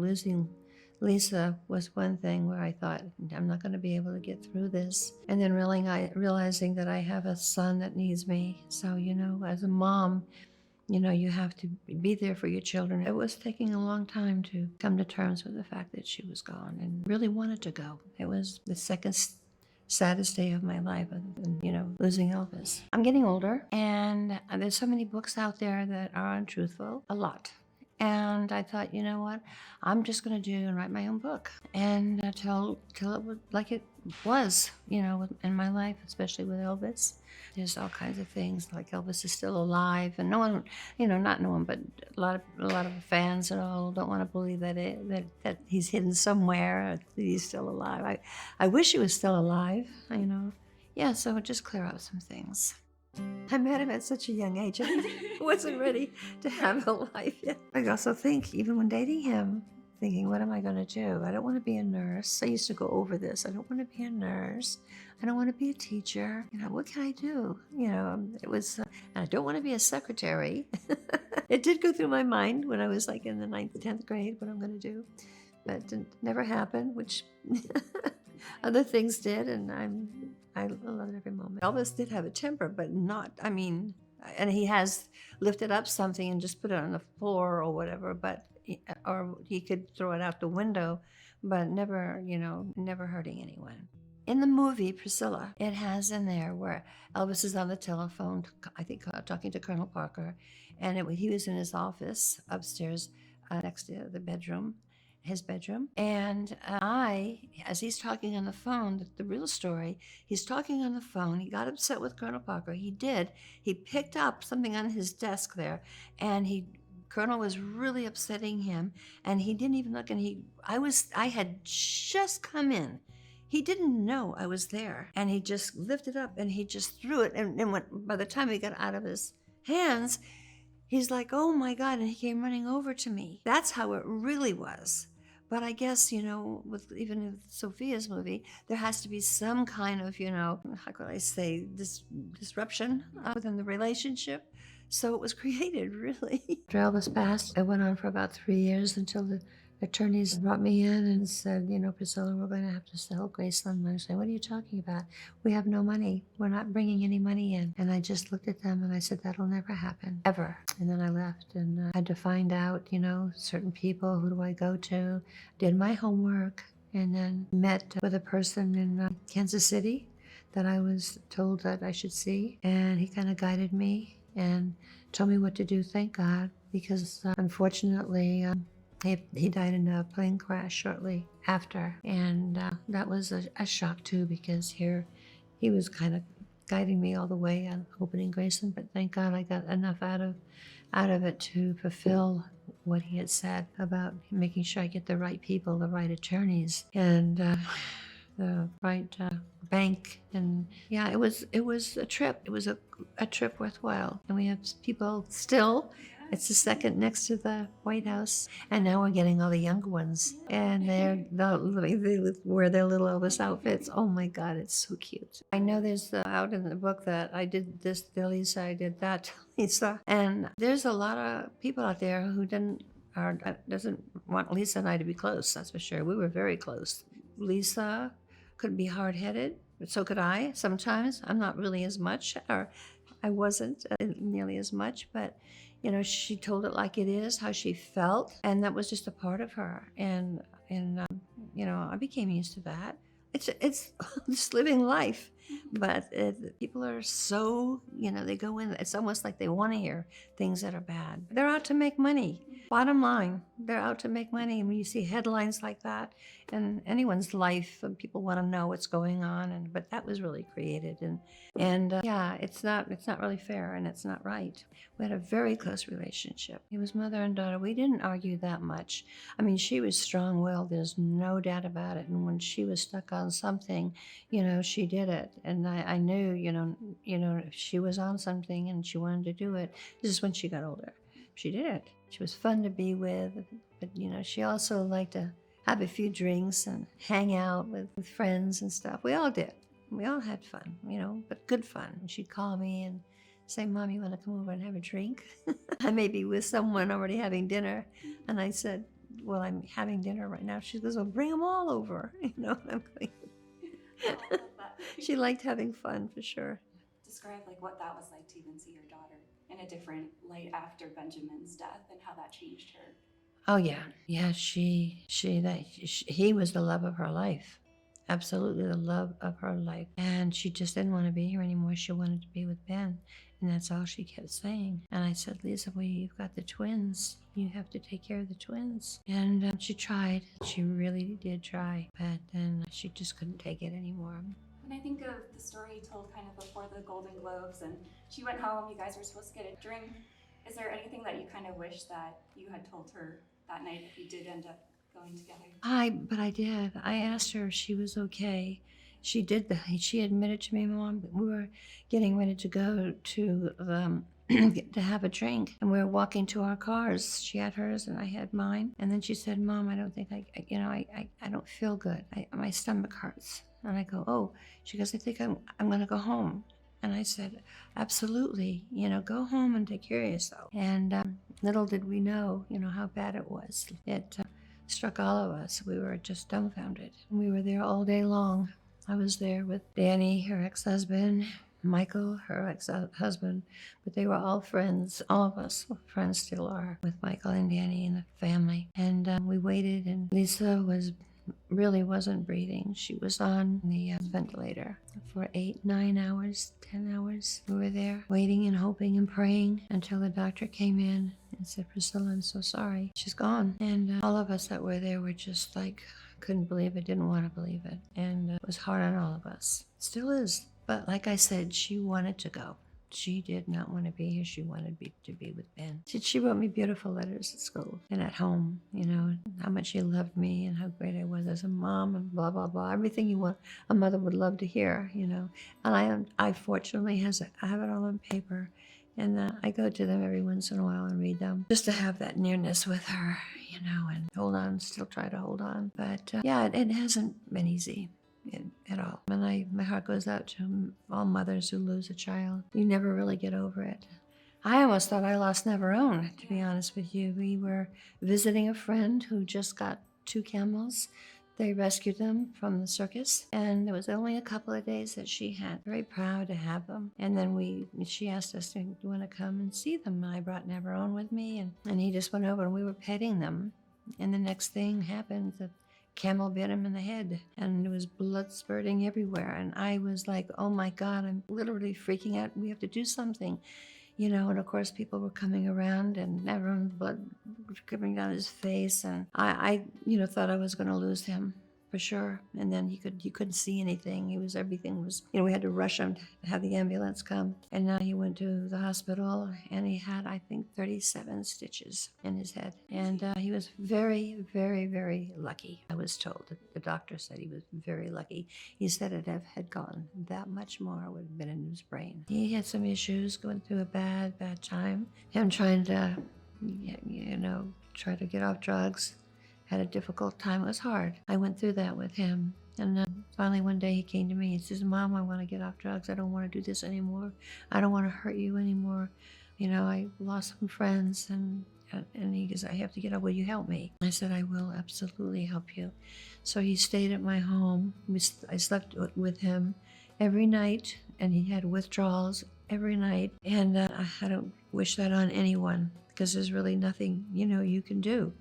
losing Lisa was one thing where I thought, I'm not going to be able to get through this. And then realizing that I have a son that needs me. So, as a mom, you have to be there for your children. It was taking a long time to come to terms with the fact that she was gone and really wanted to go. It was the second saddest day of my life, other than, losing Elvis. I'm getting older, and there's so many books out there that are untruthful, a lot. And I thought, you know what, I'm just going to do and write my own book and tell it like it was, in my life, especially with Elvis. There's all kinds of things like Elvis is still alive, and no one, not no one, but a lot of fans and all don't want to believe that he's hidden somewhere, that he's still alive. I wish he was still alive, Yeah, so just clear up some things. I met him at such a young age. I wasn't ready to have a life yet. I also think, even when dating him, thinking, what am I going to do? I don't want to be a nurse. I used to go over this. I don't want to be a nurse. I don't want to be a teacher. What can I do? It was, I don't want to be a secretary. It did go through my mind when I was like in the 9th, 10th grade, what I'm going to do. But it never happened, which other things did, and I love it every moment. Elvis did have a temper, but and he has lifted up something and just put it on the floor or whatever, or he could throw it out the window, but never hurting anyone. In the movie Priscilla, it has in there where Elvis is on the telephone, I think talking to Colonel Parker, and he was in his office upstairs next to his bedroom. And as he's talking on the phone, the real story, he's talking on the phone. He got upset with Colonel Parker. He did. He picked up something on his desk there, and Colonel was really upsetting him, and he didn't even look, and I had just come in. He didn't know I was there, and he just lifted up and he just threw it, and by the time he got out of his hands, he's like, oh my God, and he came running over to me. That's how it really was. But I guess, with Sophia's movie, there has to be some kind of, how could I say, disruption within the relationship. So it was created, really. After Elvis passed, it went on for about 3 years until the attorneys brought me in and said, Priscilla, we're going to have to sell Graceland. And I was saying, what are you talking about? We have no money. We're not bringing any money in. And I just looked at them and I said, that'll never happen, ever. And then I left and had to find out, certain people. Who do I go to? Did my homework, and then met with a person in Kansas City that I was told that I should see. And he kind of guided me and told me what to do, thank God, because unfortunately, he died in a plane crash shortly after. And that was a shock too, because here he was kind of guiding me all the way on opening Graceland, but thank God I got enough out of it to fulfill what he had said about making sure I get the right people, the right attorneys, and the right bank. And yeah, it was a trip. It was a trip worthwhile. And we have people still. It's the second next to the White House. And now we're getting all the younger ones. And they wear their little Elvis outfits. Oh my God, it's so cute. I know there's out in the book that I did this to Lisa, I did that to Lisa. And there's a lot of people out there who doesn't want Lisa and I to be close, that's for sure. We were very close. Lisa could be hard-headed, but so could I sometimes. I'm not really as much, or I wasn't nearly as much, but she told it like it is, how she felt, and that was just a part of her. And I became used to that. It's just living life, but people are so, they go in, it's almost like they want to hear things that are bad. They're out to make money. Bottom line, they're out to make money. And when you see headlines like that in anyone's life, people want to know what's going on. But that was really created, and yeah, it's not really fair, and it's not right. We had a very close relationship. It was mother and daughter. We didn't argue that much. I mean, she was strong-willed. There's no doubt about it. And when she was stuck on something, she did it. And I knew, if she was on something and she wanted to do it, this is when she got older. She did it. She was fun to be with, but she also liked to have a few drinks and hang out with friends and stuff. We all did. We all had fun, but good fun. And she'd call me and say, Mom, you want to come over and have a drink? I may be with someone already having dinner. And I said, well, I'm having dinner right now. She goes, well, bring them all over. You know, I'm going, Oh, I love that. she liked having fun for sure. Describe like what that was like to even see your daughter in a different light after Benjamin's death and how that changed her. Oh yeah, yeah. He was the love of her life, absolutely the love of her life. And she just didn't want to be here anymore. She wanted to be with Ben, and that's all she kept saying. And I said, Lisa, well, you've got the twins. You have to take care of the twins. And she tried. She really did try, but then she just couldn't take it anymore. When I think of the story you told kind of before the Golden Globes and she went home, you guys were supposed to get a drink. Is there anything that you kind of wish that you had told her that night if you did end up going together? But I did. I asked her if she was okay. She did that. She admitted to me, Mom, we were getting ready to go to to have a drink, and we were walking to our cars. She had hers, and I had mine. And then she said, Mom, I don't think I don't feel good. My stomach hurts. And I go, oh. She goes, I think I'm going to go home. And I said, absolutely, go home and take care of yourself. And little did we know, how bad it was. It struck all of us. We were just dumbfounded. We were there all day long. I was there with Danny, her ex-husband, Michael, her ex-husband, but they were all friends. All of us were friends, still are, with Michael and Danny and the family. And we waited, and Lisa really wasn't breathing. She was on the ventilator for 8, 9 hours, 10 hours. We were there waiting and hoping and praying until the doctor came in and said, Priscilla, I'm so sorry. She's gone. And all of us that were there were just like, couldn't believe it, didn't want to believe it. And it was hard on all of us. Still is. But like I said, she wanted to go. She did not want to be here. She wanted to be with Ben. She wrote me beautiful letters at school and at home, how much she loved me and how great I was as a mom and blah, blah, blah. Everything you want a mother would love to hear, And I fortunately I have it all on paper. And I go to them every once in a while and read them just to have that nearness with her, and hold on, still try to hold on. But yeah, it hasn't been easy at all. And my heart goes out to all mothers who lose a child. You never really get over it. I almost thought I lost Navarone, to be honest with you. We were visiting a friend who just got 2 camels. They rescued them from the circus, and there was only a couple of days that she had. Very proud to have them. And then she asked us, do you want to come and see them? And I brought Navarone with me, and he just went over, and we were petting them. And the next thing happened, the camel bit him in the head, and there was blood spurting everywhere. And I was like, oh my God, I'm literally freaking out. We have to do something. And of course people were coming around, and everyone's blood dripping down his face, and I thought I was going to lose him for sure. And then you couldn't see anything. Everything was, we had to rush him to have the ambulance come. And now he went to the hospital, and he had, I think, 37 stitches in his head. And he was very, very, very lucky. I was told, the doctor said he was very lucky. He said it had gone that much more would have been in his brain. He had some issues, going through a bad, bad time. Him trying to, try to get off drugs. Had a difficult time. It was hard. I went through that with him. And finally one day he came to me. He says, Mom, I want to get off drugs. I don't want to do this anymore. I don't want to hurt you anymore. I lost some friends, and he goes, I have to get up. Will you help me? I said, I will absolutely help you. So he stayed at my home. I slept with him every night, and he had withdrawals every night. And I don't wish that on anyone, because there's really nothing, you can do.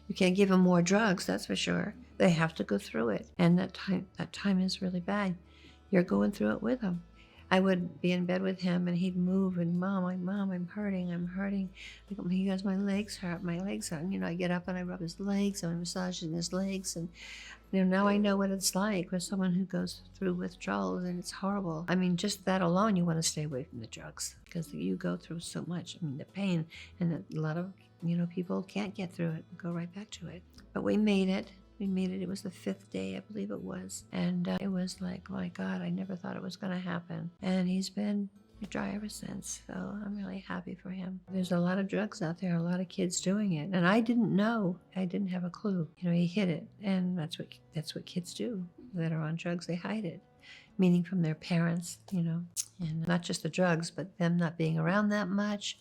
You can't give them more drugs, that's for sure. They have to go through it. And that time is really bad. You're going through it with them. I would be in bed with him, and he'd move, and Mom, I'm hurting. He goes, my legs hurt. I get up and I rub his legs, and I'm massaging his legs. And now I know what it's like with someone who goes through withdrawals, and it's horrible. Just that alone, you want to stay away from the drugs, because you go through so much. The pain, and a lot of people can't get through it and go right back to it. But we made it. It was the 5th day, I believe it was. And it was like, my God, I never thought it was going to happen. And he's been dry ever since. So I'm really happy for him. There's a lot of drugs out there, a lot of kids doing it. And I didn't know. I didn't have a clue. He hid it. And that's what kids do that are on drugs. They hide it. Meaning from their parents, and not just the drugs, but them not being around that much.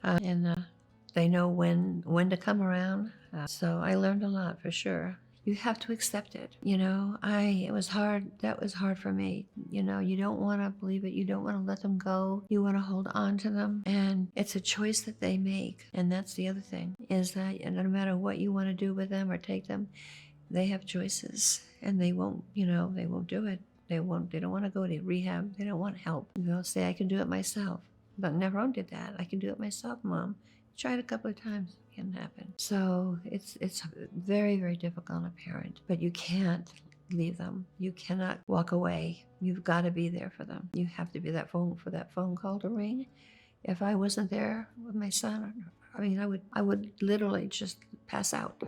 They know when to come around. So I learned a lot for sure. You have to accept it. It was hard. That was hard for me. You don't want to believe it. You don't want to let them go. You want to hold on to them. And it's a choice that they make. And that's the other thing, is that no matter what you want to do with them or take them, they have choices, and they won't do it. They don't want to go to rehab. They don't want help. They'll say, I can do it myself. But Navarone did that. I can do it myself, Mom. Tried a couple of times. It can't happen. So it's very, very difficult on a parent. But you can't leave them. You cannot walk away. You've got to be there for them. You have to be that phone call to ring. If I wasn't there with my son, I would literally just pass out.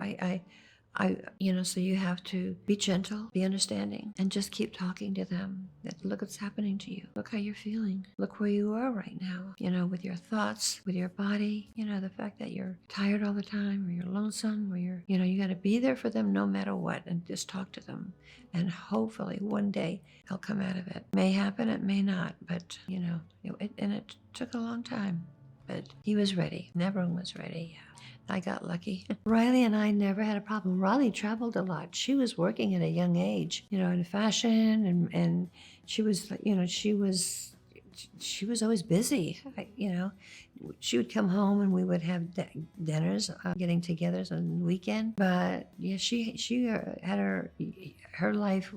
So you have to be gentle, be understanding, and just keep talking to them. Look what's happening to you. Look how you're feeling. Look where you are right now, with your thoughts, with your body, the fact that you're tired all the time, or you're lonesome, or you got to be there for them no matter what, and just talk to them. And hopefully one day they'll come out of it. May happen, it may not, but, it took a long time. But he was ready. Navarone was ready, yeah. I got lucky. Riley and I never had a problem. Riley traveled a lot. She was working at a young age, in fashion, and she was, she was always busy. She would come home and we would have dinners, getting togethers on the weekend. But yeah, she had her life.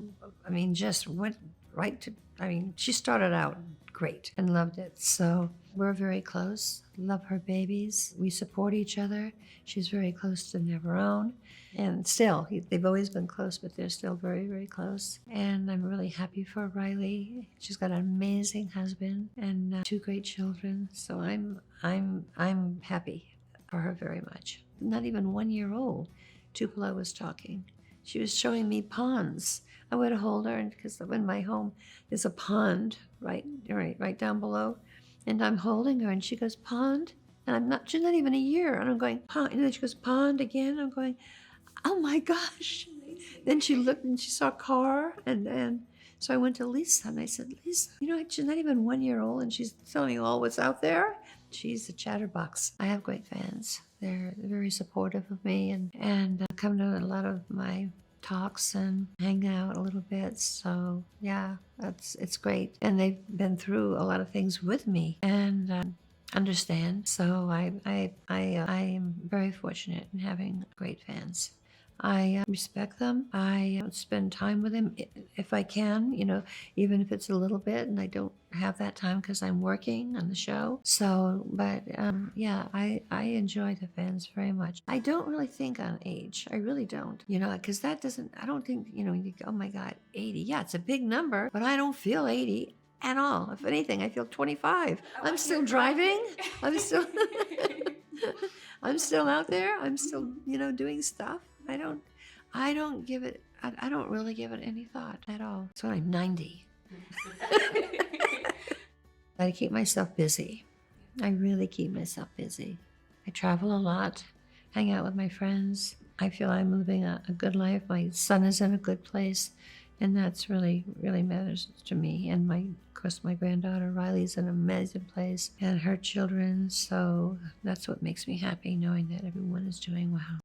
Just went right to. She started out great and loved it. So we're very close. Love her babies. We support each other. She's very close to Navarone. And still, they've always been close, but they're still very, very close. And I'm really happy for Riley. She's got an amazing husband and 2 great children. So I'm happy for her very much. Not even 1 year old. Tupelo was talking. She was showing me ponds. I would hold her, because in my home there's a pond right down below, and I'm holding her, and she goes, pond, and she's not even a year, and I'm going, pond, and then she goes, pond again. I'm going, oh my gosh. Then she looked and she saw a car, and so I went to Lisa and I said, Lisa, she's not even 1 year old and she's telling you all what's out there. She's a chatterbox. I have great fans. They're very supportive of me and come to a lot of my talks and hang out a little bit. So yeah, it's great. And they've been through a lot of things with me and understand. So I am very fortunate in having great fans. I respect them. I spend time with them if I can, even if it's a little bit, and I don't have that time because I'm working on the show. So, but yeah, I enjoy the fans very much. I don't really think on age. I really don't, because I don't think, you go, oh my God, 80. Yeah, it's a big number, but I don't feel 80 at all. If anything, I feel 25. I'm still driving. I'm still, I'm still out there. I'm still, doing stuff. I don't really give it any thought at all. So I'm 90. I keep myself busy. I really keep myself busy. I travel a lot, hang out with my friends. I feel I'm living a good life. My son is in a good place, and that's really, really matters to me. And of course, my granddaughter Riley's in an amazing place, and her children. So that's what makes me happy, knowing that everyone is doing well.